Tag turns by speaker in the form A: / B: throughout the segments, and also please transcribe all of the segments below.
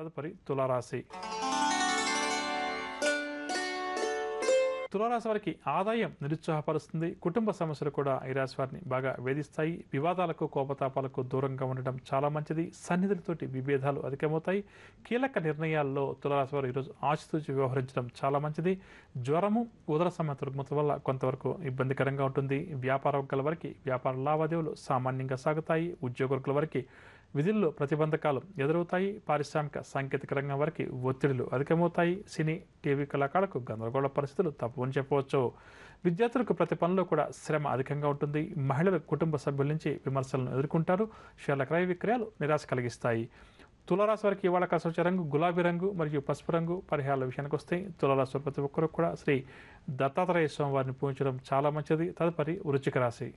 A: తదుపరి తులారాశి. తులారాశి వారికి ఆదాయం నిరుత్సాహపరుస్తుంది. కుటుంబ సమస్యలు కూడా ఈ రాశి వారిని బాగా వేధిస్తాయి. వివాదాలకు కోపతాపాలకు దూరంగా ఉండడం చాలా మంచిది. సన్నిధులతోటి విభేదాలు అధికమవుతాయి. కీలక నిర్ణయాల్లో తులారాశి వారు ఈరోజు ఆచితూచి వ్యవహరించడం చాలా మంచిది. జ్వరము, ఉదర సంబంధిత రుగ్మతల వల్ల కొంతవరకు ఇబ్బందికరంగా ఉంటుంది. వ్యాపార వర్గాల వారికి వ్యాపార లావాదేవీలు సామాన్యంగా సాగుతాయి. ఉద్యోగుల వారికి విధుల్లో ప్రతిబంధకాలు ఎదురవుతాయి. పారిశ్రామిక సాంకేతిక రంగం వారికి ఒత్తిడులు అధికమవుతాయి. సినీ, టీవీ కళాకారులకు గందరగోళ పరిస్థితులు తప్పని చెప్పవచ్చు. విద్యార్థులకు ప్రతి పనిలో కూడా శ్రమ అధికంగా ఉంటుంది. మహిళలు కుటుంబ సభ్యుల నుంచి విమర్శలను ఎదుర్కొంటారు. షేర్ల క్రయ విక్రయాలు నిరాశ కలిగిస్తాయి. తులారాశి వారికి ఇవాళ కలిసి వచ్చే రంగు గులాబీ రంగు మరియు పసుపు రంగు. పరిహారాల విషయానికి వస్తే తులారాశి ప్రతి ఒక్కరు కూడా శ్రీ దత్తాత్రేయ స్వామి వారిని పూజించడం చాలా మంచిది. తదుపరి వృశ్చిక రాశి.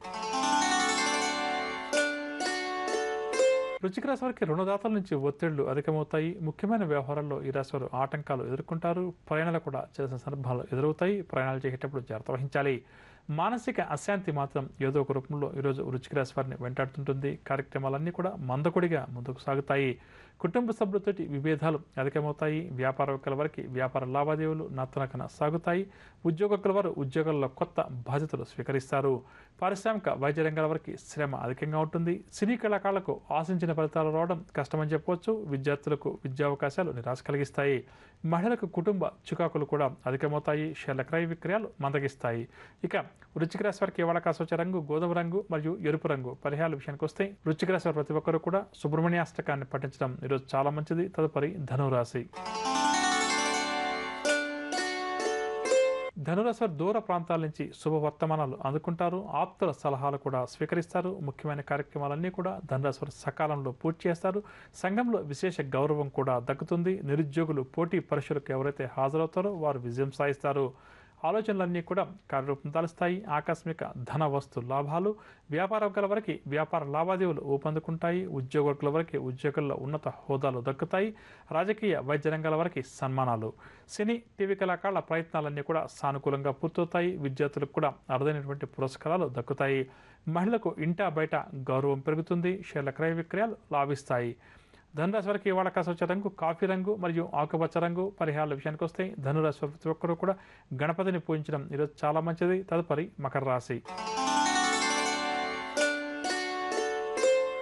A: వృశ్చిక రాశి వారికి రుణదాతల నుంచి ఒత్తిళ్లు అధికమవుతాయి. ముఖ్యమైన వ్యవహారాల్లో ఈ రాశి వారు ఆటంకాలు ఎదుర్కొంటారు. ప్రయాణాలు కూడా చేసిన సందర్భాలు ఎదురవుతాయి. ప్రయాణాలు చేసేటప్పుడు జాగ్రత్త వహించాలి. మానసిక అశాంతి మాత్రం ఏదో ఒక రూపంలో ఈరోజు వృశ్చిక రాశి వారిని వెంటాడుతుంటుంది. కార్యక్రమాలన్నీ కూడా మందకొడిగా ముందుకు సాగుతాయి. కుటుంబ సభ్యులతోటి విభేదాలు అధికమవుతాయి. వ్యాపార వర్గాల వారికి వ్యాపార లావాదేవీలు నత్తనకన సాగుతాయి. ఉద్యోగుల వారు ఉద్యోగాల్లో కొత్త బాధ్యతలు స్వీకరిస్తారు. పారిశ్రామిక వైద్య రంగాల వారికి శ్రమ అధికంగా ఉంటుంది. సినీ కళాకారులకు ఆశించిన ఫలితాలు రావడం కష్టమని చెప్పవచ్చు. విద్యార్థులకు విద్యావకాశాలు నిరాశ కలిగిస్తాయి. మహిళలకు కుటుంబ చికాకులు కూడా అధికమవుతాయి. షేర్ల క్రయ విక్రయాలు మందగిస్తాయి. ఇక వృశ్చిక రాశి వారికి ఇవాళ కాసి వచ్చే రంగు గోధుమ రంగు మరియు ఎరుపు రంగు. పరిహారాల విషయానికి వస్తే వృశ్చిక రాశి వారు ప్రతి ఒక్కరు కూడా సుబ్రహ్మణ్యాష్టకాన్ని పఠించడం ఈరోజు చాలా మంచిది. తదుపరి ధనురాశి. ధనురాశి వారు దూర ప్రాంతాల నుంచి శుభవర్తమానాలు అందుకుంటారు. ఆప్తుల సలహాలు కూడా స్వీకరిస్తారు. ముఖ్యమైన కార్యక్రమాలన్నీ కూడా ధనురాశి వారు సకాలంలో పూర్తి చేస్తారు. సంఘంలో విశేష గౌరవం కూడా దక్కుతుంది. నిరుద్యోగులు పోటీ పరీక్షలకు ఎవరైతే హాజరవుతారో వారు విజయం సాధిస్తారు. ఆలోచనలన్నీ కూడా కార్యరూపం దాలుస్తాయి. ఆకస్మిక ధన వస్తు లాభాలు. వ్యాపార వర్గాల వరకు వ్యాపార లావాదేవీలు ఊపందుకుంటాయి. ఉద్యోగుల వరకు ఉద్యోగుల్లో ఉన్నత హోదాలు దక్కుతాయి. రాజకీయ వైద్య రంగాల వరకు సన్మానాలు. సినీ, టీవీ కళాకారుల ప్రయత్నాలన్నీ కూడా సానుకూలంగా పూర్తవుతాయి. విద్యార్థులకు కూడా అరుదైనటువంటి పురస్కారాలు దక్కుతాయి. మహిళలకు ఇంటా బయట గౌరవం పెరుగుతుంది. షేర్ల క్రయ విక్రయాలు లాభిస్తాయి. ధనురాశి వారికి ఇవాళ కాసి వచ్చే రంగు కాఫీ రంగు మరియు ఆకుపచ్చ రంగు. పరిహారాల విషయానికి వస్తే ధనురాశి ప్రతి ఒక్కరు కూడా గణపతిని పూజించడం ఈరోజు చాలా మంచిది. తదుపరి మకర రాశి.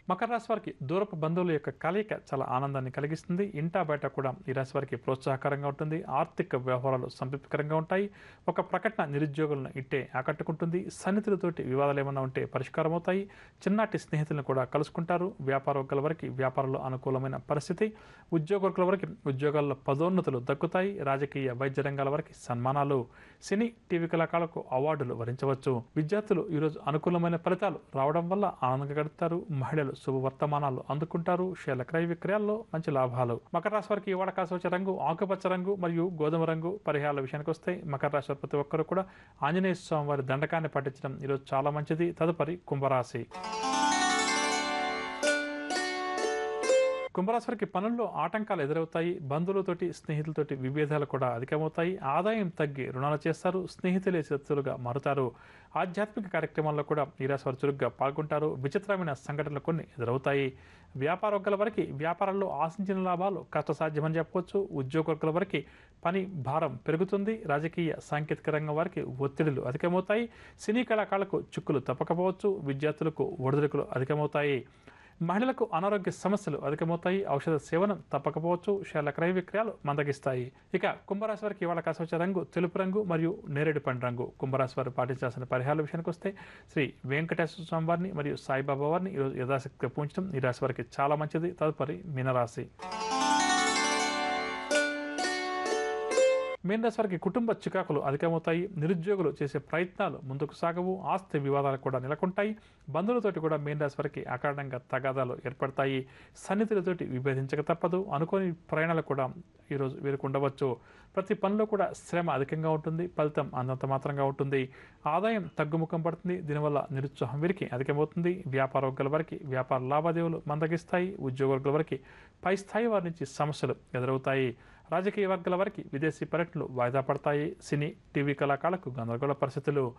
A: మకర రాశి వారికి దూరపు బంధువుల యొక్క కలయిక చాలా ఆనందాన్ని కలిగిస్తుంది. ఇంటా బయట కూడా ఈ రాశి వారికి ప్రోత్సాహకరంగా ఉంటుంది. ఆర్థిక వ్యవహారాలు సంతృప్తికరంగా ఉంటాయి. ఒక ప్రకటన నిరుద్యోగులను ఇట్టే ఆకట్టుకుంటుంది. సన్నిధులతోటి వివాదాలు ఏమన్నా ఉంటే పరిష్కారం అవుతాయి. చిన్నటి స్నేహితులను కూడా కలుసుకుంటారు. వ్యాపార వర్గాల వరకు వ్యాపారంలో అనుకూలమైన పరిస్థితి. ఉద్యోగుల వరకు ఉద్యోగాల్లో పదోన్నతులు దక్కుతాయి. రాజకీయ వైద్య రంగాల వరకు సన్మానాలు. సినీ, టీవీ కళాకారులకు అవార్డులు వరించవచ్చు. విద్యార్థులు ఈరోజు అనుకూలమైన ఫలితాలు రావడం వల్ల ఆనందంగా గడుపుతారు. మహిళలు శుభవర్తమానాలు అందుకుంటారు. షేర్ల క్రయ విక్రయాల్లో మంచి లాభాలు. మకర రాశి వారికి ఇవాళ కాసి వచ్చే రంగు ఆకుపచ్చ రంగు మరియు గోధుమ రంగు. పరిహారాల విషయానికి వస్తే మకర రాశి వారి ప్రతి ఒక్కరు కూడా ఆంజనేయ స్వామి వారి దండకాన్ని పఠించడం ఈరోజు చాలా మంచిది. తదుపరి కుంభరాశి. కుంభరాశి వారికి పనుల్లో ఆటంకాలు ఎదురవుతాయి. బంధువులతోటి స్నేహితులతోటి విభేదాలు కూడా అధికమవుతాయి. ఆదాయం తగ్గి రుణాలు చేస్తారు. స్నేహితులే శత్రులుగా మారుతారు. ఆధ్యాత్మిక కార్యక్రమాల్లో కూడా ఈ రాశి వారు చురుగ్గా పాల్గొంటారు. విచిత్రమైన సంఘటనలు కొన్ని ఎదురవుతాయి. వ్యాపార వర్గాల వరకు వ్యాపారంలో ఆశించిన లాభాలు కష్టసాధ్యమని చెప్పవచ్చు. ఉద్యోగుల వరకు పని భారం పెరుగుతుంది. రాజకీయ సాంకేతిక రంగం వారికి ఒత్తిడులు అధికమవుతాయి. సినీ కళాకారులకు చిక్కులు తప్పకపోవచ్చు. విద్యార్థులకు ఒడిదుడుకులు అధికమవుతాయి. మహిళలకు అనారోగ్య సమస్యలు అధికమవుతాయి. ఔషధ సేవనం తప్పకపోవచ్చు. షేర్ల క్రయ విక్రయాలు మందగిస్తాయి. ఇక కుంభరాశి వారికి ఇవాళ కాసి వచ్చే రంగు తెలుపు రంగు మరియు నేరేడు పండు రంగు. కుంభరాశి వారు పాటించాల్సిన పరిహారాల విషయానికి వస్తే శ్రీ వెంకటేశ్వర స్వామి వారిని మరియు సాయిబాబా వారిని ఈరోజు యథాశక్తిగా పూజించడం ఈ రాశి వారికి చాలా మంచిది. తదుపరి మీనరాశి. మీనరాశి వారికి కుటుంబ చికాకులు అధికమవుతాయి. నిరుద్యోగులు చేసే ప్రయత్నాలు ముందుకు సాగవు. ఆస్తి వివాదాలు కూడా నెలకొంటాయి. బంధువులతోటి కూడా మీనరాశి వారికి అకారణంగా తగాదాలు ఏర్పడతాయి. సన్నిధులతోటి విభేదించక తప్పదు. అనుకోని ప్రయాణాలు కూడా ఈరోజు వీరికి ఉండవచ్చు. ప్రతి పనిలో కూడా శ్రమ అధికంగా ఉంటుంది. ఫలితం అంతంత మాత్రంగా ఉంటుంది. ఆదాయం తగ్గుముఖం పడుతుంది. దీనివల్ల నిరుత్సాహం వీరికి అధికమవుతుంది. వ్యాపార వర్గాల వరకు వ్యాపార లావాదేవీలు మందగిస్తాయి. ఉద్యోగుల వరకు పై స్థాయి వారి నుంచి సమస్యలు ఎదురవుతాయి. రాజకీయ వర్గాల వరకు విదేశీ పర్యటనలు వాయిదా పడతాయి. సినీ, టీవీ కళాకారులకు గందరగోళ పరిస్థితులు.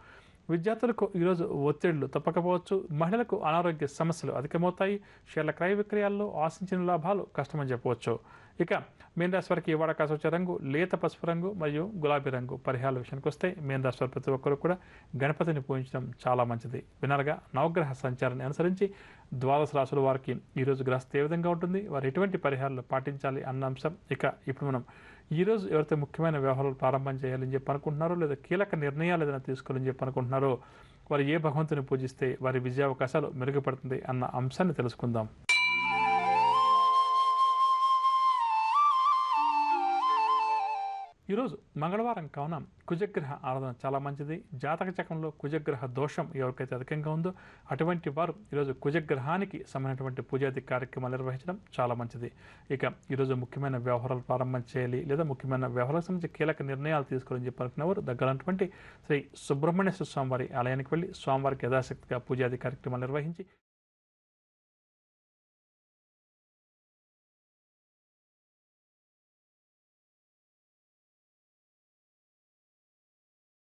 A: విద్యార్థులకు ఈరోజు ఒత్తిళ్లు తప్పకపోవచ్చు. మహిళలకు అనారోగ్య సమస్యలు అధికమవుతాయి. షేర్ల క్రయ విక్రయాల్లో ఆశించిన లాభాలు కష్టమని చెప్పవచ్చు. ఇక మీనరాశి వారికి ఈ వాడకాశ వచ్చే రంగు లేత పసుపు రంగు మరియు గులాబీ రంగు. పరిహారాల విషయానికి వస్తే మీనరాశి వారి ప్రతి ఒక్కరు కూడా గణపతిని పూజించడం చాలా మంచిది. వినాలుగా నవగ్రహ సంచారాన్ని అనుసరించి ద్వాదశ రాశుల వారికి ఈరోజు గ్రహస్థితి ఏ విధంగా ఉంటుంది, వారు ఎటువంటి పరిహారాలు పాటించాలి అన్న అంశం. ఇప్పుడు మనం ఈరోజు ఎవరైతే ముఖ్యమైన వ్యవహారాలు ప్రారంభం చేయాలని చెప్పి అనుకుంటున్నారో, లేదా కీలక నిర్ణయాలు ఏదైనా తీసుకోవాలని చెప్పి అనుకుంటున్నారో, వారు ఏ భగవంతుని పూజిస్తే వారి విజయావకాశాలు మెరుగుపడుతుంది అన్న అంశాన్ని తెలుసుకుందాం. ఈరోజు మంగళవారం కావున కుజగ్రహ ఆరాధన చాలా మంచిది. జాతక చక్రంలో కుజగ్రహ దోషం ఎవరికైతే అధికంగా ఉందో అటువంటి వారు ఈరోజు కుజగ్రహానికి సంబంధించినటువంటి పూజాది కార్యక్రమాలు నిర్వహించడం చాలా మంచిది. ఇక ఈరోజు ముఖ్యమైన వ్యవహారాలు ప్రారంభం చేయాలి, లేదా ముఖ్యమైన వ్యవహారాలకు సంబంధించి కీలక నిర్ణయాలు తీసుకోవాలని చెప్పి అనుకున్నవారు దగ్గరటువంటి శ్రీ సుబ్రహ్మణ్య స్వామివారి ఆలయానికి వెళ్ళి స్వామివారికి యథాశక్తిగా పూజాది కార్యక్రమాలు నిర్వహించి